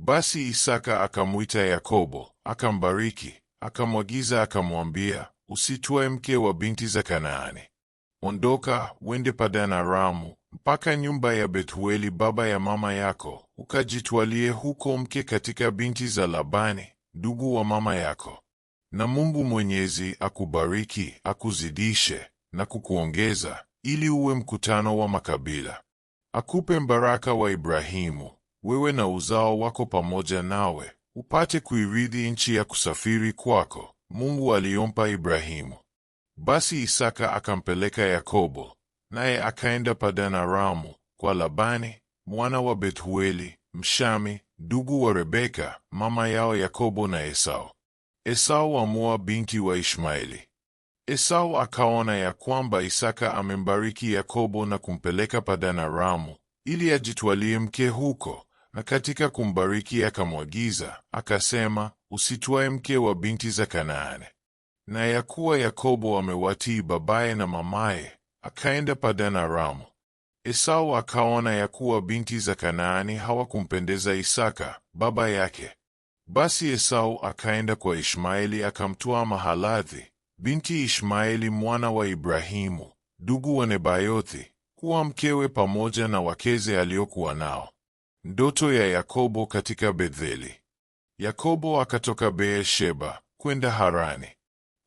Basi Isaka akamwita Yakobo, akambariki, akamwagiza akamwambia, usitwae mke wa binti za Kanaani. Ondoka, wende Padan-Aramu, mpaka nyumba ya Bethueli baba ya mama yako, ukajitwalie huko mke katika binti za Labani, ndugu wa mama yako. Na Mungu Mwenyezi akubariki, akuzidishe, na kukuongeza, ili uwe mkutano wa makabila. Akupe mbaraka wa Ibrahimu, wewe na uzao wako pamoja nawe, upate kuirithi nchi ya kusafiri kwako, Mungu aliyompa Ibrahimu. Basi Isaka akampeleka Yakobo, naye akaenda Padan-Aramu kwa Labani, mwana wa Bethueli, Mshami, ndugu wa Rebeka, mama yao Yakobo na Esau. Esau amoa binti wa Ishmaeli. Esau akaona ya kwamba Isaka amembariki Yakobo na kumpeleka Padan-Aramu, ili ajitwalie mke huko, na katika kumbariki akamwagiza, akasema, usitwae mke wa binti za Kanaani. Na ya kuwa Yakobo amewatii babaye na mamaye, akaenda Padan-Aramu. Esau akaona ya kuwa binti za Kanaani hawakumpendeza Isaka, baba yake. Basi Esau akaenda kwa Ishmaeli akamtwaa Mahalathi, binti Ishmaeli mwana wa Ibrahimu, ndugu wa Nebayothi, kuwa mkewe pamoja na wakeze aliokuwa nao. Ndoto ya Yakobo katika Betheli. Yakobo akatoka Beer-sheba kwenda Harani.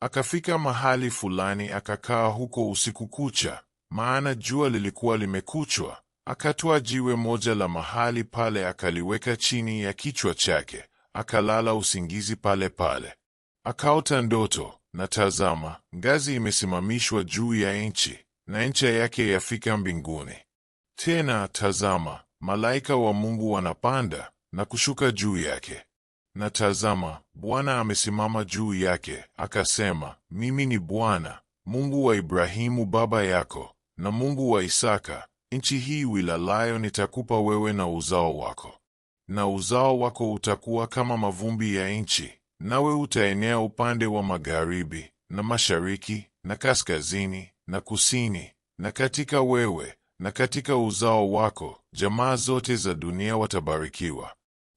Akafika mahali fulani akakaa huko usiku kucha, maana jua lilikuwa limekuchwa. Akatwaa jiwe moja la mahali pale akaliweka chini ya kichwa chake, akalala usingizi pale pale. Akaota ndoto, na tazama, ngazi imesimamishwa juu ya nchi, na ncha yake yafika mbinguni. Tena tazama, malaika wa Mungu wanapanda na kushuka juu yake. Na tazama, Bwana amesimama juu yake, akasema, mimi ni Bwana, Mungu wa Ibrahimu baba yako, na Mungu wa Isaka. Nchi hii uilalayo nitakupa wewe na uzao wako. Na uzao wako utakuwa kama mavumbi ya nchi, nawe utaenea upande wa magharibi, na mashariki, na kaskazini, na kusini, na katika wewe, na katika uzao wako, jamaa zote za dunia watabarikiwa.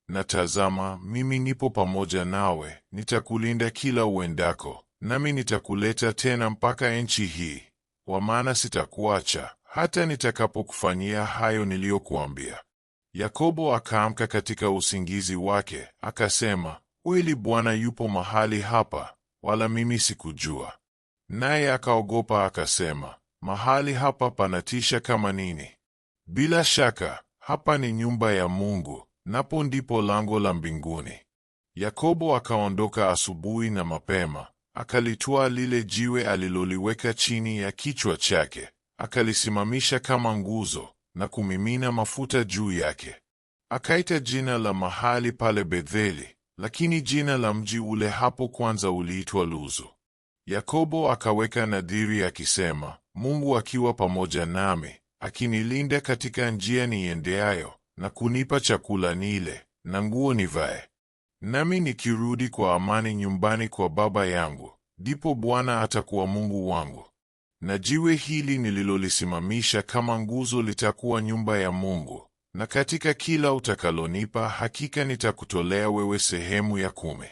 Na tazama, mimi nipo pamoja nawe, nitakulinda kila uendako, nami nitakuleta tena mpaka nchi hii, kwa maana sitakuacha hata nitakapokufanyia hayo niliyokuambia. Yakobo akaamka katika usingizi wake, akasema, kweli Bwana yupo mahali hapa, wala mimi sikujua. Naye akaogopa akasema, mahali hapa panatisha kama nini! Bila shaka, hapa ni nyumba ya Mungu, napo ndipo lango la mbinguni. Yakobo akaondoka asubuhi na mapema, akalitwaa lile jiwe aliloliweka chini ya kichwa chake, akalisimamisha kama nguzo, na kumimina mafuta juu yake. Akaita jina la mahali pale Betheli, lakini jina la mji ule hapo kwanza uliitwa Luzu. Yakobo akaweka nadhiri akisema, Mungu akiwa pamoja nami, akinilinda katika njia niendeayo, na kunipa chakula nile, na nguo nivae, nami nikirudi kwa amani nyumbani kwa baba yangu, ndipo Bwana atakuwa Mungu wangu. Na jiwe hili nililolisimamisha kama nguzo litakuwa nyumba ya Mungu, na katika kila utakalonipa hakika nitakutolea wewe sehemu ya 10.